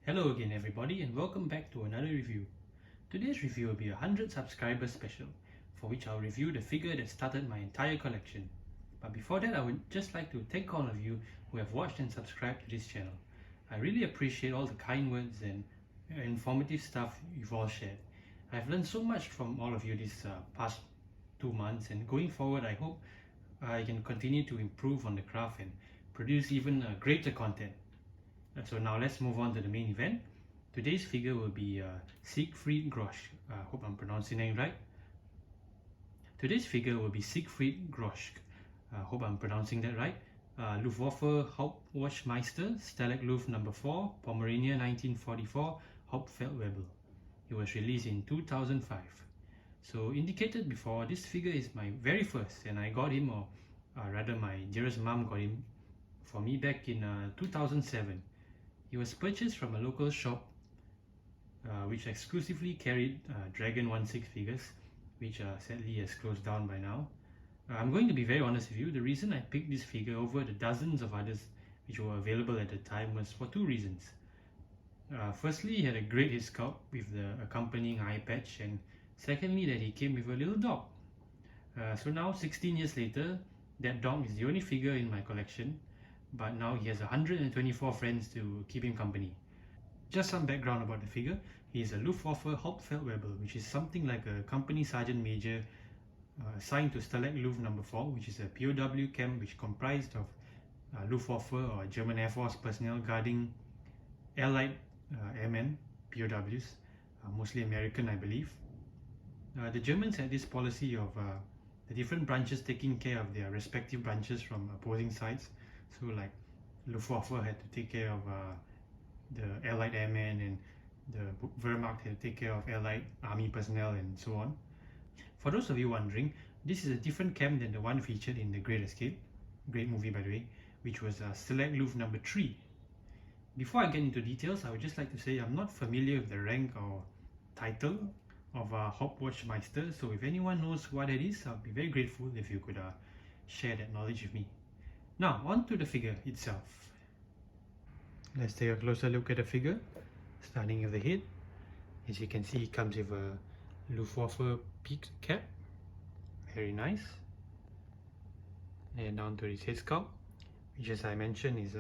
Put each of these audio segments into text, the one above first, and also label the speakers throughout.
Speaker 1: Hello again everybody and welcome back to another review. Today's review will be a 100 subscribers special, for which I'll review the figure that started my entire collection. But before that, I would just like to thank all of you who have watched and subscribed to this channel. I really appreciate all the kind words and informative stuff you've all shared. I've learned so much from all of you these past 2 months, and going forward I hope I can continue to improve on the craft and produce even greater content. So now let's move on to the main event. Today's figure will be Siegfried Groschke. I hope I'm pronouncing it right. Today's figure will be Siegfried Groschke. I hope I'm pronouncing that right. Luftwaffe Hauptwachmeister, Stalag Luft number 4, Pomerania 1944, Hauptfeldwebel. It was released in 2005. So indicated before, this figure is my very first, and I got him, or rather my dearest mom got him for me back in 2007. He was purchased from a local shop which exclusively carried Dragon 1/6 figures, which sadly has closed down by now. I'm going to be very honest with you. The reason I picked this figure over the dozens of others which were available at the time was for two reasons. Firstly, he had a great head sculpt with the accompanying eye patch, and secondly, that he came with a little dog. So now 16 years later, that dog is the only figure in my collection, but now he has 124 friends to keep him company. Just some background about the figure. He is a Luftwaffe Hauptfeldwebel, which is something like a company sergeant major assigned to Stalag Luft number 4, which is a POW camp which comprised of Luftwaffe or German Air Force personnel guarding Allied airmen, POWs, mostly American I believe. The Germans had this policy of the different branches taking care of their respective branches from opposing sides. So like Luftwaffe had to take care of the Allied airmen, and the Wehrmacht had to take care of Allied army personnel, and so on. For those of you wondering, this is a different camp than the one featured in The Great Escape, great movie by the way, which was Stalag Luft number 3. Before I get into details, I would just like to say I'm not familiar with the rank or title of Hauptwachmeister, so if anyone knows what it is, I'll be very grateful if you could share that knowledge with me. Now, on to the figure itself. Let's take a closer look at the figure, starting with the head. As you can see, it comes with a Luftwaffe peaked cap, very nice. And down to his head sculpt, which, as I mentioned, is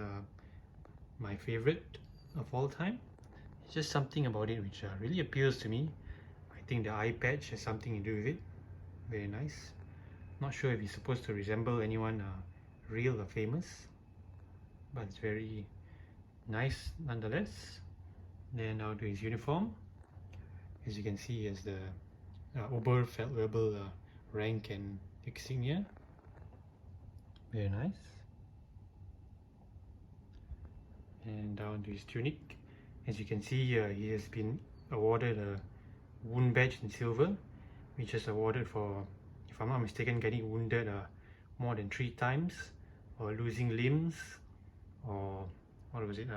Speaker 1: my favorite of all time. It's just something about it which really appeals to me. I think the eye patch has something to do with it. Very nice. Not sure if he's supposed to resemble anyone real or famous, but it's very nice nonetheless. Then now to his uniform. As you can see, he has the Oberfeldwebel rank and insignia. Very nice. And down to his tunic. As you can see, he has been awarded a wound badge in silver, which is awarded for, if I'm not mistaken, getting wounded more than 3 times, or losing limbs, or what was it,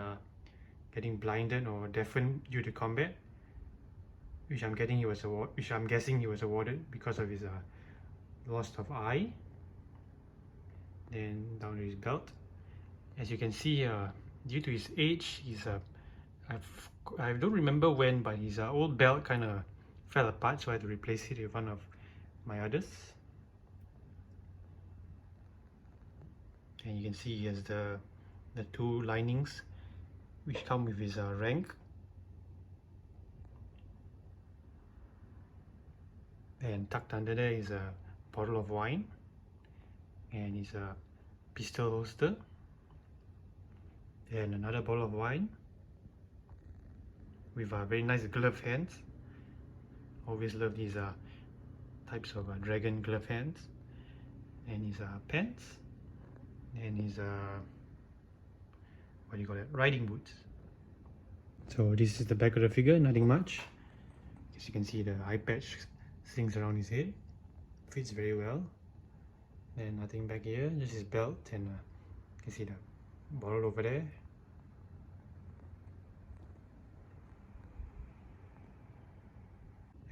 Speaker 1: getting blinded or deafened due to combat, which I'm guessing he was awarded because of his loss of eye. Then down to his belt. As you can see, due to his age, I don't remember when, but his old belt kind of fell apart, so I had to replace it with one of my others. And you can see he has the 2 linings which come with his rank. And tucked under there is a bottle of wine and his pistol holster, and another bottle of wine with very nice gloved hands. Always love these types of dragon glove hands. And his pants, and his what do you call it, riding boots. So this is the back of the figure, nothing much. As you can see, the eye patch slings around his head, fits very well. Then nothing back here, just his belt, and you can see the bottle over there.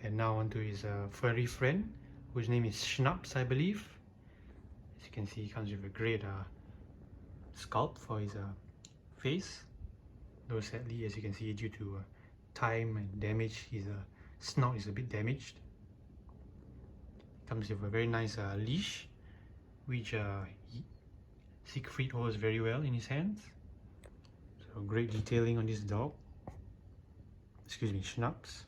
Speaker 1: And now onto his furry friend, whose name is Schnapps, I believe. As you can see, he comes with a great sculpt for his face. though sadly, as you can see, due to time and damage, his snout is a bit damaged. Comes with a very nice leash, which Siegfried holds very well in his hands. So great detailing on this dog. Excuse me, schnapps.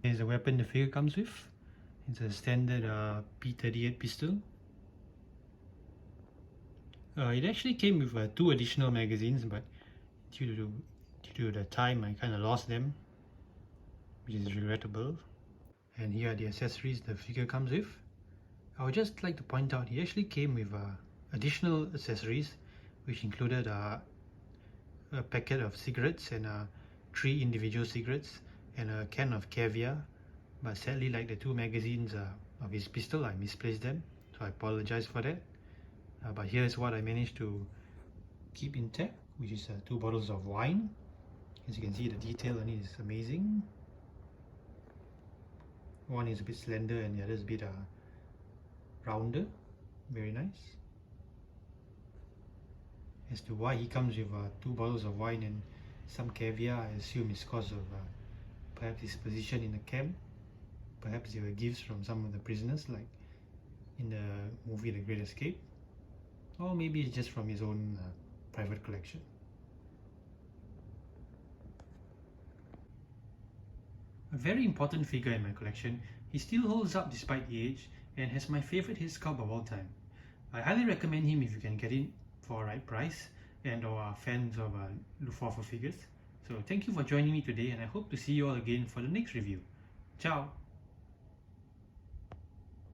Speaker 1: Here's the weapon the figure comes with. It's a standard P38 pistol. It actually came with 2 additional magazines, but due to the time I kind of lost them, which is regrettable. And here are the accessories the figure comes with. I would just like to point out he actually came with additional accessories, which included a packet of cigarettes and 3 individual cigarettes and a can of caviar. But sadly, like the 2 magazines of his pistol, I misplaced them, so I apologize for that. But here's what I managed to keep intact, which is 2 bottles of wine. As you can see, the detail on it is amazing. One is a bit slender and the other is a bit rounder. Very nice. As to why he comes with 2 bottles of wine and some caviar, I assume it's because of perhaps his position in the camp. Perhaps they were gifts from some of the prisoners, like in the movie The Great Escape. Or maybe it's just from his own private collection. A very important figure in my collection, he still holds up despite the age and has my favourite head sculpt of all time. I highly recommend him if you can get it for a right price and or are fans of Luftwaffe figures. So thank you for joining me today, and I hope to see you all again for the next review. Ciao!